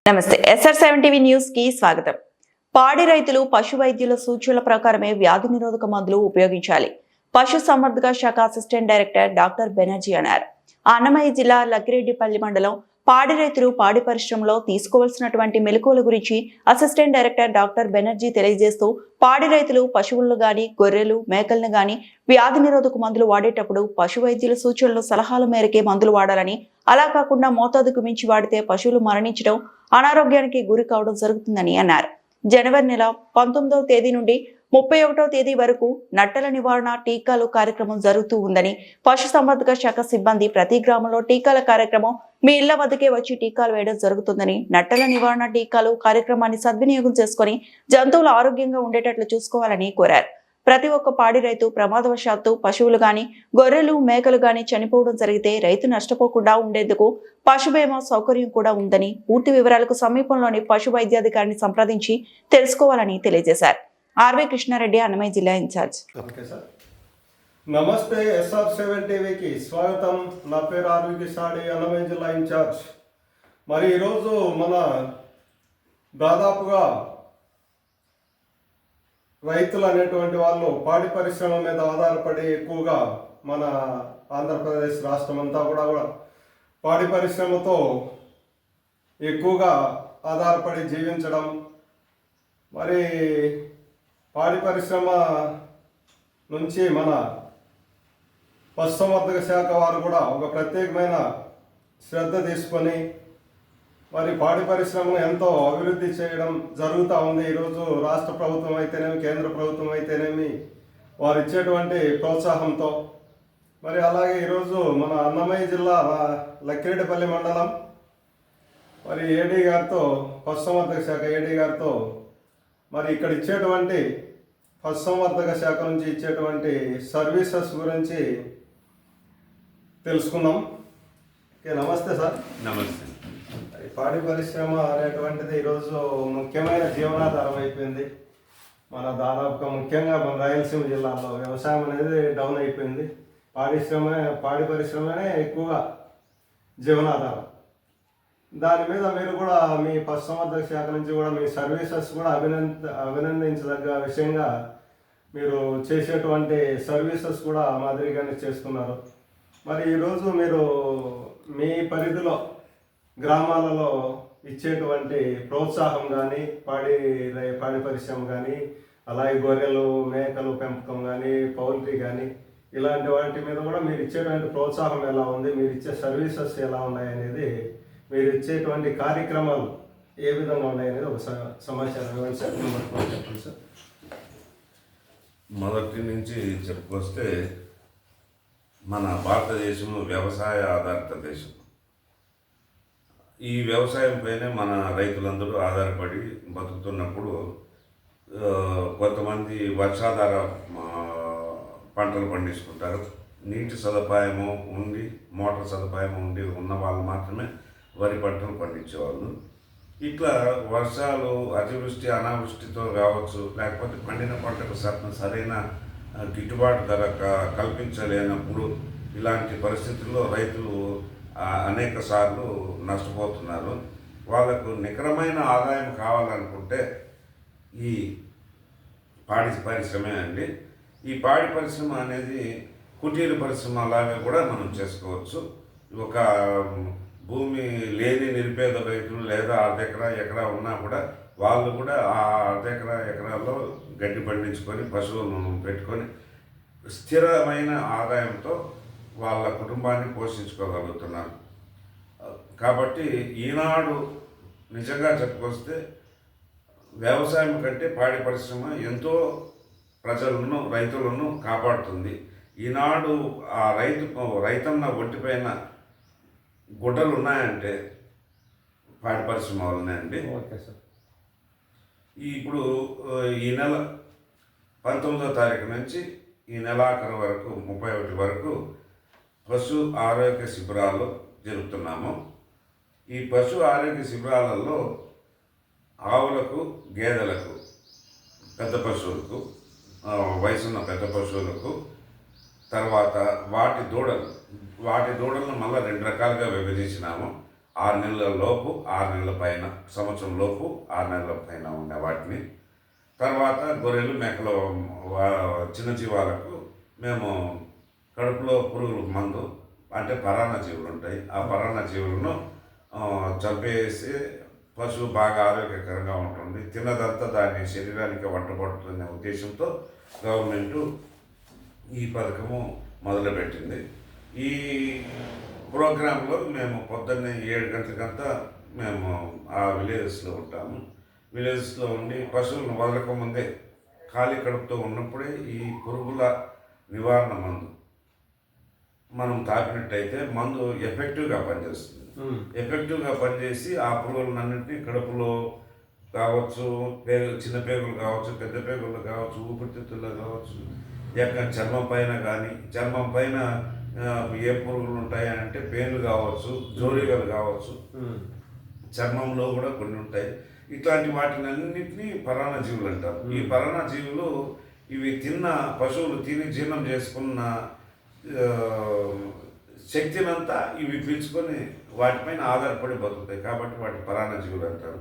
నమస్తే SR7 TV news కి స్వాగతం. పాడి రైతులు పశు వైద్యుల సూచనల ప్రకారమే వ్యాధి నిరోధక మందులు ఉపయోగించాలి. పశు సంవర్ధక శాఖ అసిస్టెంట్ డైరెక్టర్ డాక్టర్ బెనర్జీ అన్నారు. అన్నమయ్య జిల్లా లక్కిరెడ్డిపల్లి మండలం పాడి రైతులు పాడి పరిశ్రమలో తీసుకోవాల్సినటువంటి మెలకువల గురించి అసిస్టెంట్ డైరెక్టర్ డాక్టర్ బెనర్జీ తెలియజేస్తూ పాడి రైతులు పశువులను గాని గొర్రెలు మేకలను గాని వ్యాధి నిరోధక మందులు వాడేటప్పుడు పశు వైద్యుల సూచనలు సలహాల మేరకే మందులు వాడాలని, అలా కాకుండా మోతాదుకు మించి వాడితే పశువులు మరణించడం అనారోగ్యానికి గురి కావడం జరుగుతుందని అన్నారు. జనవరి నెల 19వ తేదీ నుండి 31వ తేదీ వరకు నట్టల నివారణ టీకాలు కార్యక్రమం జరుగుతూ ఉందని, పశు సంవర్ధక శాఖ సిబ్బంది ప్రతి గ్రామంలో టీకాల కార్యక్రమం మీ ఇళ్ల వద్దకే వచ్చి టీకాలు వేయడం జరుగుతుందని, నట్టల నివారణ టీకాలు కార్యక్రమాన్ని సద్వినియోగం చేసుకుని జంతువులు ఆరోగ్యంగా ఉండేటట్లు చూసుకోవాలని కోరారు. ప్రతి ఒక్క పాడి రైతు ప్రమాదవశాత్తు పశువులు గాని గొర్రెలు మేకలు గాని చనిపోవడం జరిగితే రైతు నష్టపోకుండా ఉండేందుకు పశు బీమా సౌకర్యం కూడా ఉందని, పూర్తి వివరాలకు సమీపంలోని పశు వైద్యాధికారిని సంప్రదించి తెలుసుకోవాలని తెలియజేశారు. ఆర్వి కృష్ణారెడ్డి, అన్నమయ్య జిల్లా ఇన్ఛార్జ్. నమస్తే, SR7 టీవీకి స్వాగతం. నా పేరు ఆర్వి కృష్ణారెడ్డి, అన్నమయ్య జిల్లా ఇన్ఛార్జ్. మరి ఈరోజు మన దాదాపుగా రైతులు అనేటువంటి వాళ్ళు పాడి పరిశ్రమ మీద ఆధారపడి ఎక్కువగా మన ఆంధ్రప్రదేశ్ రాష్ట్రం అంతా కూడా పాడి పరిశ్రమతో ఎక్కువగా ఆధారపడి జీవించడం, మరి పాడి పరిశ్రమ నుంచి మన పశుసంవర్ధక శాఖ వారు కూడా ఒక ప్రత్యేకమైన శ్రద్ధ తీసుకొని మరి పాడి పరిశ్రమను ఎంతో అభివృద్ధి చేయడం జరుగుతూ ఉంది. ఈరోజు రాష్ట్ర ప్రభుత్వం అయితేనేమి, కేంద్ర ప్రభుత్వం అయితేనేమి వారు ఇచ్చేటువంటి ప్రోత్సాహంతో మరి అలాగే ఈరోజు మన అన్నమయ్య జిల్లా లక్కిరెడ్డిపల్లి మండలం మరి ఏడీ గారితో, పశుసంవర్ధక శాఖ ఏడీ గారితో మరి ఇక్కడ ఇచ్చేటువంటి పశుసంవర్ధక శాఖ నుంచి ఇచ్చేటువంటి సర్వీసెస్ గురించి తెలుసుకుందాం. ఓకే, నమస్తే సార్. నమస్తే. పాడి పరిశ్రమ అనేటువంటిది ఈరోజు ముఖ్యమైన జీవనాధారం అయిపోయింది. మన దాదాపుగా ముఖ్యంగా మన రాయలసీమ జిల్లాలో వ్యవసాయం అనేది డౌన్ అయిపోయింది. పాడి పరిశ్రమనే ఎక్కువగా జీవనాధారం. దాని మీద మీరు కూడా మీ పశుసంవర్ధక శాఖ నుంచి కూడా మీ సర్వీసెస్ కూడా అభినందించదగ్గ విషయంగా మీరు చేసేటువంటి సర్వీసెస్ కూడా మాదిరిగానే చేస్తున్నారు. మరి ఈరోజు మీరు మీ పరిధిలో గ్రామాలలో ఇచ్చేటువంటి ప్రోత్సాహం కానీ, పాడి పరిశ్రమ కానీ, అలాగే గొర్రెలు మేకలు పెంపకం కానీ, పౌల్ట్రీ కానీ ఇలాంటి వాటి మీద కూడా మీరు ఇచ్చేటువంటి ప్రోత్సాహం ఎలా ఉంది, మీరు ఇచ్చే సర్వీసెస్ ఎలా ఉన్నాయి అనేది, మీరు ఇచ్చేటువంటి కార్యక్రమాలు ఏ విధంగా ఉన్నాయి అనేది ఒక సమాచారం ఇవ్వండి సార్. చెప్పండి సార్. మొదటి నుంచి చెప్పుకొస్తే మన భారతదేశం వ్యవసాయ ఆధారిత దేశం. ఈ వ్యవసాయం పైనే మన రైతులందరూ ఆధారపడి బతుకుతున్నప్పుడు కొంతమంది వర్షాధార పంటలు పండించుకుంటారు. నీటి సదుపాయము ఉండి, మోటార్ సదుపాయం ఉండి ఉన్న వాళ్ళు మాత్రమే వరి పంటలు పండించేవాళ్ళు. ఇట్లా వర్షాలు అతివృష్టి అనావృష్టితో కావచ్చు, లేకపోతే పండిన పంటకు సరైన గిట్టుబాటు ధర కల్పించలేనప్పుడు ఇలాంటి పరిస్థితుల్లో రైతులు అనేక సార్లు నష్టపోతున్నారు. వాళ్ళకు నికరమైన ఆదాయం కావాలనుకుంటే ఈ పాడి పరిశ్రమే అండి. ఈ పాడి పరిశ్రమ అనేది కుటీర పరిశ్రమ లాగా కూడా మనం చేసుకోవచ్చు. ఒక భూమి లేని నిరుపేద రైతులు లేదా ఎకరా ఉన్నా కూడా వాళ్ళు కూడా ఆ ఎకరాల్లో గడ్డి పండించుకొని పశువులను పెట్టుకొని స్థిరమైన ఆదాయంతో వాళ్ళ కుటుంబాన్ని పోషించుకోగలుగుతున్నారు. కాబట్టి ఈనాడు నిజంగా చెప్పుకొస్తే వ్యవసాయం కంటే పాడి పరిశ్రమ ఎంతో ప్రజలను, రైతులను కాపాడుతుంది. ఈనాడు ఆ రైతన్న ఒంటిపైన గుడ్డలు ఉన్నాయంటే పాడి పరిశ్రమ వల్లనే అండి. Okay sir. ఇప్పుడు ఈ నెల 19వ తారీఖు నుంచి ఈ నెలాఖరు వరకు 31 వరకు పశు ఆరోగ్య శిబిరాలు జరుపుతున్నాము. ఈ పశు ఆరోగ్య శిబిరాలలో ఆవులకు, గేదెలకు, పెద్ద పశువులకు, వయసున్న పెద్ద పశువులకు, తర్వాత వాటి దూడలను మళ్ళీ 2 రకాలుగా విభజించినాము. 6 నెలల లోపు 6 నెలల పైన, సంవత్సరం లోపు 6 నెలల పైన ఉన్న వాటిని. తర్వాత గొర్రెలు, మేకలు, చిన్న జీవాలకు మేము కడుపులో పురుగుల మందు అంటే పరాన్న జీవులు ఉంటాయి, ఆ పరాన్న జీవులను చంపేసి పశువు బాగా ఆరోగ్యకరంగా ఉంటుంది, తిన్నదంతా దాని శరీరానికి వంటపడుతున్న ఉద్దేశంతో గవర్నమెంటు ఈ పథకము మొదలుపెట్టింది. ఈ ప్రోగ్రాంలో మేము పొద్దున్నే 7 గంటలకంతా మేము ఆ విలేజెస్లో ఉంటాము. విలేజెస్లో ఉండి పశువులను వదలకముందే ఖాళీ కడుపుతో ఉన్నప్పుడే ఈ పురుగుల నివారణ మందు మనం తాకినట్టయితే మందు ఎఫెక్టివ్గా పనిచేస్తుంది. ఎఫెక్టివ్గా పనిచేసి ఆ పురుగులన్నింటినీ కడుపులో కావచ్చు, చిన్న పేగులు కావచ్చు, పెద్ద పేగులు కావచ్చు, ఊపిరితిత్తుల్లో కావచ్చు, ఎక్కడ చర్మం పైన కానీ, చర్మం పైన ఏ పురుగులు ఉంటాయంటే పేన్లు కావచ్చు, జోరిగలు కావచ్చు, చర్మంలో కూడా కొన్ని ఉంటాయి. ఇట్లాంటి వాటిని అన్నింటినీ పరాన్న జీవులు అంటారు. ఈ పరాన్న జీవులు ఇవి పశువులు తిని జీర్ణం చేసుకున్న శక్తినంతా ఇవి పీల్చుకొని వాటిపైన ఆధారపడి బతుకుతాయి, కాబట్టి వాటి పరాన్న జీవులు అంటారు.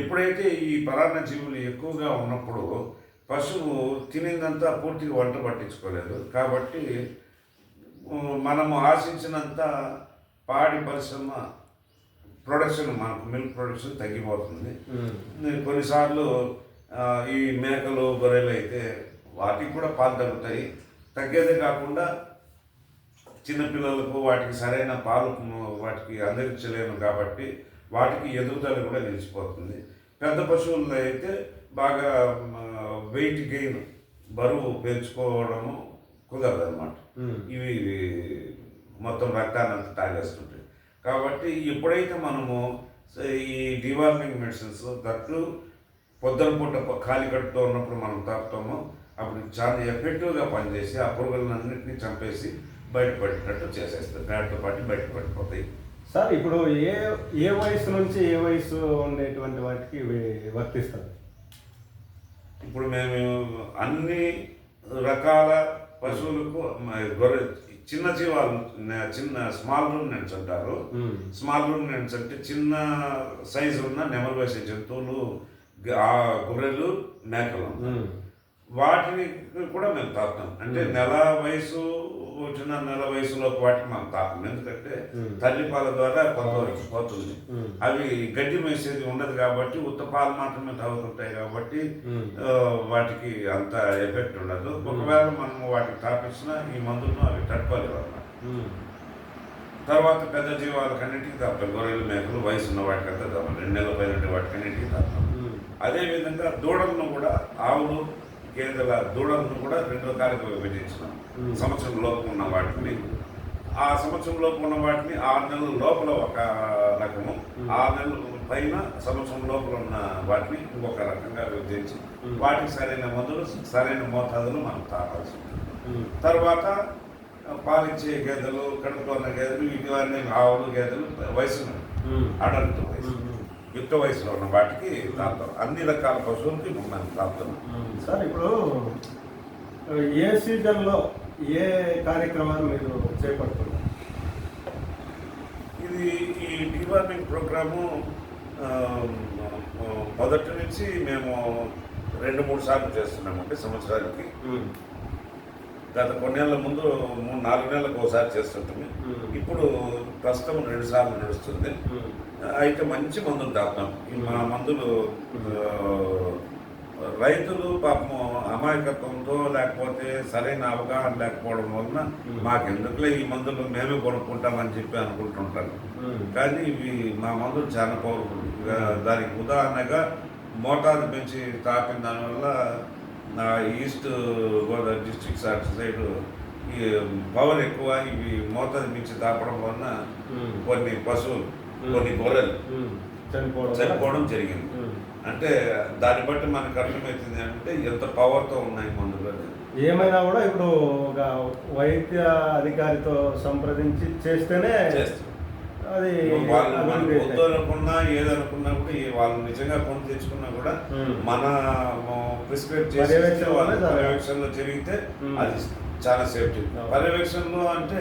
ఎప్పుడైతే ఈ పరాన్న జీవులు ఎక్కువగా ఉన్నప్పుడు పశువు తినేదంతా పూర్తిగా వంట పట్టించుకోలేదు, కాబట్టి మనము ఆశించినంత పాడి పరిశ్రమ ప్రొడక్షన్, మనకు మిల్క్ ప్రొడక్షన్ తగ్గిపోతుంది. కొన్నిసార్లు ఈ మేకలు, గొర్రెలు అయితే వాటికి కూడా పాలు తగ్గుతాయి. తగ్గేదే కాకుండా చిన్నపిల్లలకు వాటికి సరైన పాలు వాటికి అందించలేము, కాబట్టి వాటికి ఎదుగుదల కూడా నిలిచిపోతుంది. పెద్ద పశువుల్లో అయితే బాగా వెయిట్ గెయిన్, బరువు పెంచుకోవడము కుదరదు అన్నమాట. ఇవి మొత్తం రక్తాన్ని అంతా తాగేస్తుంటాయి. కాబట్టి ఎప్పుడైతే మనము ఈ డివార్మింగ్ మెడిసిన్స్ దట్లు పొద్దున పూట ఖాళీ కడుపుతో ఉన్నప్పుడు మనం తాపుతామో అప్పుడు చాలా ఎఫెక్టివ్గా పనిచేసి ఆ పురుగులన్నింటినీ చంపేసి బయటపడేటట్టు చేసేస్తాయి, దాంతో పాటు బయటపడిపోతాయి. సార్, ఇప్పుడు ఏ వయసు నుంచి ఏ వయసు ఉండేటువంటి వాటికి వర్తిస్తుంది? ఇప్పుడు మేము అన్ని రకాల పశువులకు గొర్రె, చిన్న జీవాలు, చిన్న స్మాల్ రూమినెంట్స్ అంటారు. స్మాల్ రూమినెంట్స్ అంటే చిన్న సైజు ఉన్న నెమరు వేసే జంతువులు, గొర్రెలు, మేకలు, వాటిని కూడా మేము తాకుతాం. అంటే నెల వయసు, 1.5 వయసులోకి వాటికి మనం తాకం, ఎందుకంటే తల్లిపాల ద్వారా కొంతవరకు పోతుంది. అవి గడ్డి మేసేది ఉండదు కాబట్టి ఉత్త పాలు మాత్రమే తాగుతుంటాయి, కాబట్టి వాటికి అంత ఎఫెక్ట్ ఉండదు. ఒకవేళ మనం వాటికి తాపించినా ఈ మందులను అవి తట్టుకోలేవు అన్నమాట. తర్వాత పెద్ద జీవాలకన్నింటికి తాపుతాం, గొర్రెలు, మేకలు, వయసు ఉన్న వాటికంతా తాపాం, 2 నెలల పైన వాటికన్నింటికి తాపుతాం. అదేవిధంగా దూడలను కూడా, ఆవులు, గేదెల దూడలను కూడా 2 రకాలుగా విభజించినాం. సంవత్సరం లోపు ఉన్న వాటిని, ఆ సంవత్సరం లోపు ఉన్న వాటిని 6 నెలల లోపల ఒక రకము, 6 నెలల పైన సంవత్సరం లోపల ఉన్న వాటిని ఇంకొక రకంగా విభజించి వాటికి సరైన మందులు, సరైన మోతాదులు మనం తాగాల్సి ఉంటుంది. తర్వాత పాలిచ్చే గేదెలు, కడుపులో ఉన్న గేదెలు, వీటివన్నీ ఆవులు, గేదెలు వయసు, అడల్ట్ వయసు, యుక్త వయసులో ఉన్న వాటికి తాగుతాం. అన్ని రకాల పశువులకి మనం తాగుతున్నాం. సార్, ఇప్పుడు ఏ సీజన్లో ఏ కార్యక్రమాలు మీరు చేపడుతున్నారు? ఇది ఈ డివార్మింగ్ ప్రోగ్రాము మొదటి నుంచి మేము 2-3 సార్లు చేస్తున్నామంటే సంవత్సరానికి. గత కొన్నేళ్ల ముందు 3-4 నెలలకు ఒకసారి చేస్తుంటుంది. ఇప్పుడు ప్రస్తుతం 2 సార్లు నడుస్తుంది. అయితే మంచి మందులు తాగుతాం. మా మందులు రైతులు పాపం అమాయకత్వంతో లేకపోతే సరైన అవగాహన లేకపోవడం వలన మాకెందుకులే ఈ మందులు మేమే కొనుక్కుంటామని చెప్పి అనుకుంటుంటారు. కానీ ఇవి మా మందులు చాలా పవర్ఫుల్. దానికి ఉదాహరణగా మోతాదు పెంచి తాపిన దానివల్ల నా ఈస్ట్ గోదావరి డిస్ట్రిక్ట్స్ అటు సైడ్ ఈ పవర్ ఎక్కువ. ఇవి మోతాదు మించి తాపడం వలన కొన్ని పశువులు, కొన్ని గొర్రెలు చనిపోవడం జరిగింది. అంటే దాన్ని బట్టి మనకు అర్థమవుతుంది అంటే ఎంత పవర్తో ఉన్నాయి మందులు. ఏమైనా కూడా ఇప్పుడు ఒక వైద్య అధికారితో సంప్రదించి చేస్తేనే అది వద్దు అనుకున్నా ఏదనుకున్నా కూడా వాళ్ళు నిజంగా కొని తెచ్చుకున్నా కూడా మన ప్రిస్క్రైబ్ చేసే పర్యవేక్షణలో జరిగితే అది చాలా సేఫ్టీ. పర్యవేక్షణలో అంటే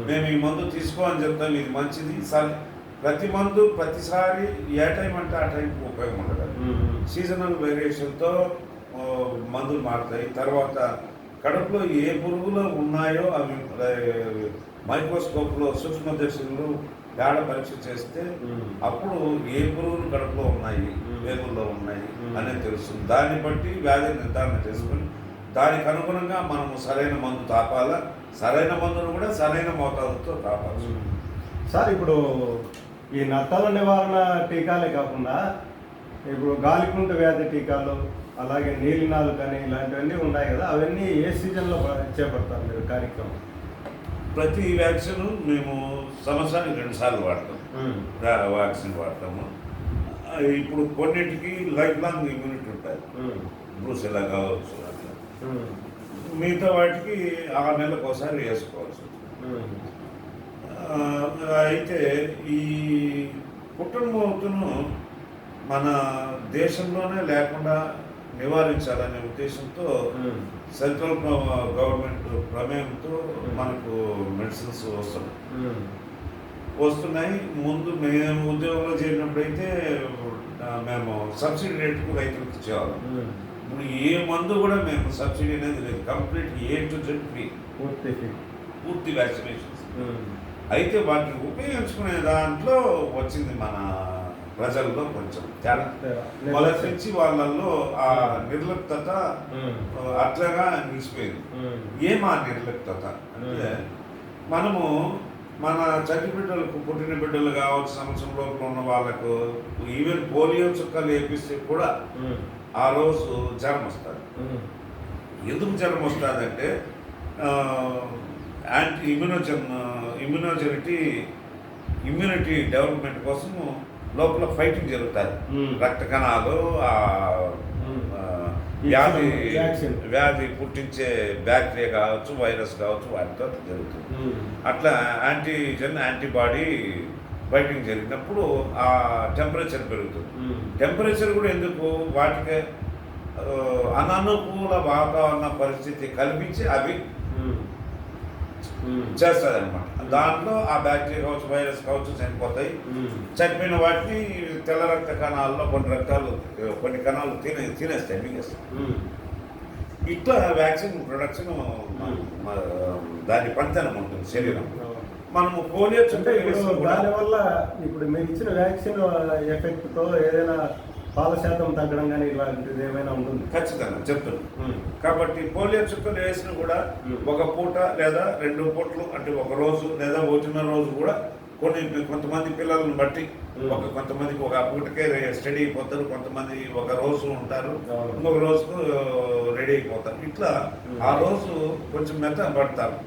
మేము ఈ మందు తీసుకో అని చెప్తాం, ఇది మంచిది ప్రతి మందు ప్రతిసారి ఏ టైం అంటే ఆ టైంకి ఉపయోగం ఉండదు. సీజనల్ వేరియేషన్తో మందులు మారుతాయి. తర్వాత కడుపులో ఏ పురుగులు ఉన్నాయో అవి మైక్రోస్కోప్లో సూక్ష్మదర్శకులు పేడ పరీక్ష చేస్తే అప్పుడు ఏ పురుగులు కడుపులో ఉన్నాయి, వేగుల్లో ఉన్నాయి అనేది తెలుస్తుంది. దాన్ని బట్టి వ్యాధి నిర్ధారణ చేసుకొని దానికి అనుగుణంగా మనము సరైన మందు తాపాలా, సరైన మందును కూడా సరైన మోతాదుతో తాపాలి. సార్ ఇప్పుడు ఈ నత్తల నివారణ టీకాలే కాకుండా ఇప్పుడు గాలికుంట వ్యాధి టీకాలు, అలాగే నీలినాలు కానీ ఇలాంటివన్నీ ఉన్నాయి కదా, అవన్నీ ఏ సీజన్లో చేపడతారు మీరు కార్యక్రమం? ప్రతి వ్యాక్సిన్ మేము సంవత్సరానికి 2 సార్లు వాడతాం. వ్యాక్సిన్ వాడతాము. ఇప్పుడు కొన్నిటికి లైఫ్ లాంగ్ ఇమ్యూనిటీ ఉంటుంది, బ్రూసెలా కావచ్చు అట్లా. మిగతా వాటికి 6 నెలలకు ఒకసారి వేసుకోవాల్సి ఉంటుంది. అయితే ఈ పుట్టమోతును మన దేశంలోనే లేకుండా నివారించాలనే ఉద్దేశంతో సెంట్రల్ గవర్నమెంట్ ప్రమేయంతో మనకు మెడిసిన్స్ వస్తున్నాయి. ముందు మేము ఉద్యోగంలో చేరినప్పుడైతే మేము సబ్సిడీ రేటుకు రైతులకు ఇచ్చేవాళ్ళం. ఇప్పుడు ఏ మందు కూడా మేము సబ్సిడీ అనేది లేదు, complete A to Z free, పూర్తి వ్యాక్సినేషన్స్. అయితే వాటిని ఉపయోగించుకునే దాంట్లో వచ్చింది మన ప్రజల్లో కొంచెం తేడా. మొదటి నుంచి వాళ్ళల్లో ఆ నిర్లిప్తత అట్లాగా నిలిచిపోయింది. ఏమా నిర్లిప్తత అంటే మనము మన చట్టి బిడ్డలకు, పుట్టిన బిడ్డలు కావచ్చు, సంవత్సరం లోపల ఉన్న వాళ్ళకు ఈవెన్ పోలియో చుక్కలు వేపిస్తే కూడా ఆ రోజు జ్వరం వస్తుంది. ఎందుకు జ్వరం వస్తుందంటే యాంటీ ఇమ్యూనిటీ డెవలప్మెంట్ కోసము లోపల ఫైటింగ్ జరుగుతుంది. రక్త కణాలు వ్యాధి పుట్టించే బ్యాక్టీరియా కావచ్చు, వైరస్ కావచ్చు, వాటితో జరుగుతుంది. అట్లా యాంటీబాడీ ఫైటింగ్ జరిగినప్పుడు ఆ టెంపరేచర్ పెరుగుతుంది. టెంపరేచర్ కూడా ఎందుకు, వాటికి అననుకూల వాతావరణ పరిస్థితి కల్పించి అవి చేస్తుంది అనమాట. దాంట్లో ఆ బ్యాక్టీరియా కావచ్చు, వైరస్ కావచ్చు చనిపోతాయి. చనిపోయిన వాటిని తెల్ల రక్త కణాల్లో కొన్ని కణాలు తినేస్తాయి, మింగేస్తాయి. ఇట్లా వ్యాక్సిన్ ప్రొడక్షన్ దాని పనితనం ఉంటుంది శరీరం. మనము పోలియో దానివల్ల ఇప్పుడు మీరు ఇచ్చిన వ్యాక్సిన్ ఎఫెక్ట్తో ఏదైనా పాల శాతం తగ్గడం కానీ ఇలాంటిది ఏమైనా ఉంటుంది? ఖచ్చితంగా చెప్తున్నాను. కాబట్టి పోలియో చుక్కలు వేసిన కూడా ఒక పూట లేదా 2 పూటలు, అంటే ఒక రోజు లేదా 1.5 రోజు కూడా కొంతమంది పిల్లలను బట్టి కొంతమందికి ఒక పూటకే స్టడీ అయిపోతారు, కొంతమంది ఒక రోజు ఉంటారు, ఇంకొక రోజుకు రెడీ అయిపోతారు. ఇట్లా ఆ రోజు కొంచెం మెత్త పడతారు.